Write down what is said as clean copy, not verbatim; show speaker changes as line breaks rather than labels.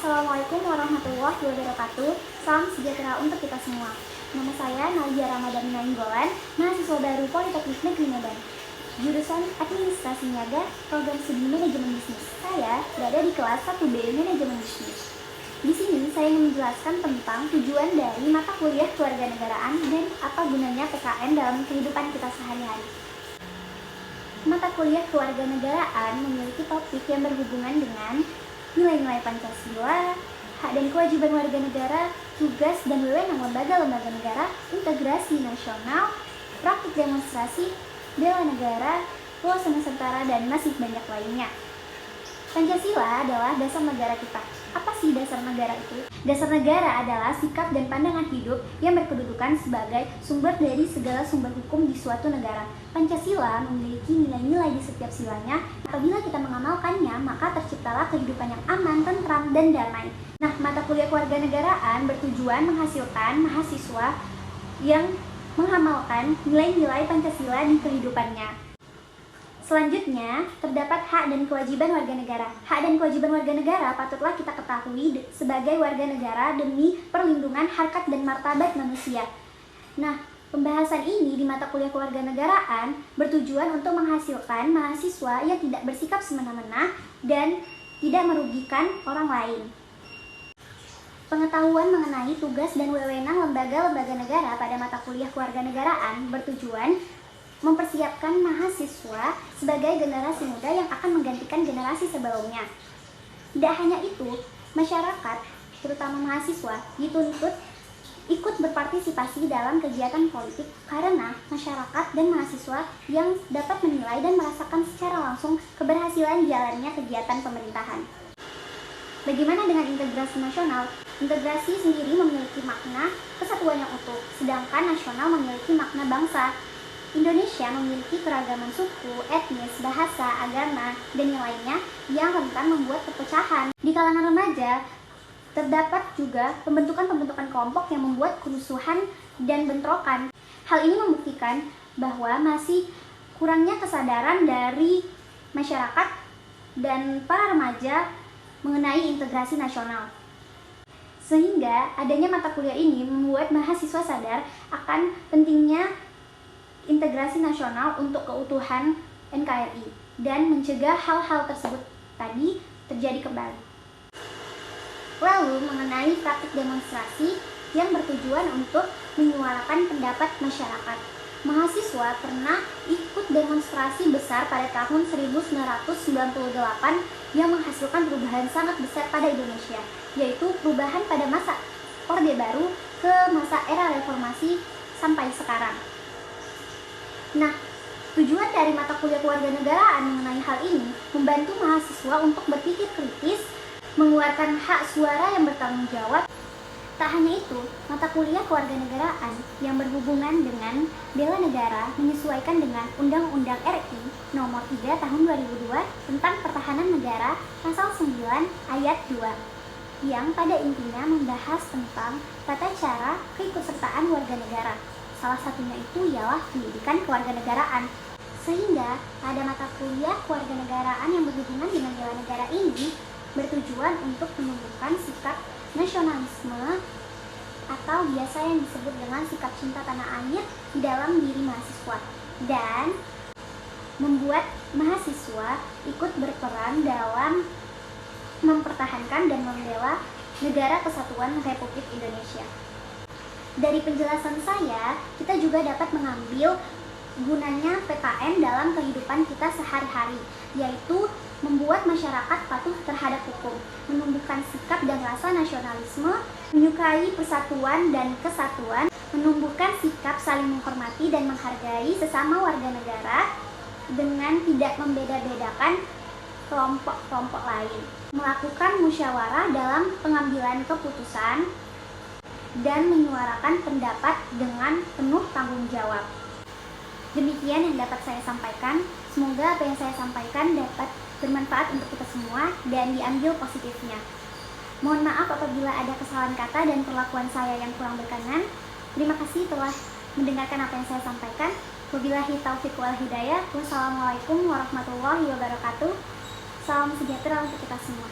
Assalamualaikum warahmatullahi wabarakatuh. Salam sejahtera untuk kita semua. Nama saya Nadia Ramadhani Nainggolan, mahasiswa baru Politeknik Negeri Medan, jurusan Administrasi Niaga, Program Studi Manajemen Bisnis. Saya berada di kelas 1B Manajemen Bisnis. Di sini saya ingin menjelaskan tentang tujuan dari mata kuliah kewarganegaraan dan apa gunanya PKN dalam kehidupan kita sehari-hari. Mata kuliah kewarganegaraan memiliki topik yang berhubungan dengan nilai-nilai Pancasila, hak dan kewajiban warga negara, tugas dan wewenang lembaga-lembaga negara, integrasi nasional, praktik demonstrasi, bela negara, luasan Nusantara, dan masih banyak lainnya. Pancasila adalah dasar negara kita. Apa sih dasar negara itu? Dasar negara adalah sikap dan pandangan hidup yang berkedudukan sebagai sumber dari segala sumber hukum di suatu negara. Pancasila memiliki nilai-nilai di setiap silanya. Apabila kita mengamalkannya, maka terciptalah kehidupan yang aman, tentram, dan damai. Nah, mata kuliah kewarganegaraan bertujuan menghasilkan mahasiswa yang mengamalkan nilai-nilai Pancasila di kehidupannya. Selanjutnya, terdapat hak dan kewajiban warga negara. Hak dan kewajiban warga negara patutlah kita ketahui sebagai warga negara demi perlindungan harkat dan martabat manusia. Nah, pembahasan ini di mata kuliah kewarganegaraan bertujuan untuk menghasilkan mahasiswa yang tidak bersikap semena-mena dan tidak merugikan orang lain. Pengetahuan mengenai tugas dan wewenang lembaga-lembaga negara pada mata kuliah kewarganegaraan bertujuan mempersiapkan mahasiswa sebagai generasi muda yang akan menggantikan generasi sebelumnya. Tidak hanya itu, masyarakat, terutama mahasiswa, dituntut ikut berpartisipasi dalam kegiatan politik karena masyarakat dan mahasiswa yang dapat menilai dan merasakan secara langsung keberhasilan jalannya kegiatan pemerintahan. Bagaimana dengan integrasi nasional? Integrasi sendiri memiliki makna kesatuan yang utuh, sedangkan nasional memiliki makna bangsa. Indonesia memiliki keragaman suku, etnis, bahasa, agama, dan yang lainnya yang rentan membuat perpecahan. Di kalangan remaja, terdapat juga pembentukan kelompok yang membuat kerusuhan dan bentrokan. Hal ini membuktikan bahwa masih kurangnya kesadaran dari masyarakat dan para remaja mengenai integrasi nasional. Sehingga adanya mata kuliah ini membuat mahasiswa sadar akan pentingnya integrasi nasional untuk keutuhan NKRI dan mencegah hal-hal tersebut tadi terjadi kembali. Lalu mengenai praktik demonstrasi yang bertujuan untuk menyuarakan pendapat masyarakat. Mahasiswa pernah ikut demonstrasi besar pada tahun 1998 yang menghasilkan perubahan sangat besar pada Indonesia, yaitu perubahan pada masa Orde Baru ke masa era reformasi sampai sekarang. Nah, tujuan dari mata kuliah kewarganegaraan mengenai hal ini membantu mahasiswa untuk berpikir kritis, mengeluarkan hak suara yang bertanggung jawab. Tak hanya itu, mata kuliah kewarganegaraan yang berhubungan dengan bela negara menyesuaikan dengan Undang-Undang RI Nomor 3 Tahun 2002 tentang Pertahanan Negara Pasal 9 Ayat 2 yang pada intinya membahas tentang tata cara keikutsertaan warga negara. Salah satunya itu ialah pendidikan kewarganegaraan. Sehingga pada mata kuliah kewarganegaraan yang berhubungan dengan bela negara ini bertujuan untuk menumbuhkan sikap nasionalisme atau biasa yang disebut dengan sikap cinta tanah air di dalam diri mahasiswa dan membuat mahasiswa ikut berperan dalam mempertahankan dan membela negara kesatuan Republik Indonesia. Dari penjelasan saya, kita juga dapat mengambil gunanya PKN dalam kehidupan kita sehari-hari, yaitu membuat masyarakat patuh terhadap hukum, menumbuhkan sikap dan rasa nasionalisme, menyukai persatuan dan kesatuan, menumbuhkan sikap saling menghormati dan menghargai sesama warga negara dengan tidak membeda-bedakan kelompok-kelompok lain, melakukan musyawarah dalam pengambilan keputusan, dan menyuarakan pendapat dengan penuh tanggung jawab. Demikian yang dapat saya sampaikan. Semoga apa yang saya sampaikan dapat bermanfaat untuk kita semua dan diambil positifnya. Mohon maaf apabila ada kesalahan kata dan perlakuan saya yang kurang berkenan. Terima kasih telah mendengarkan apa yang saya sampaikan. Wabillahi taufiq wal hidayah. Wassalamualaikum warahmatullahi wabarakatuh. Salam sejahtera untuk kita semua.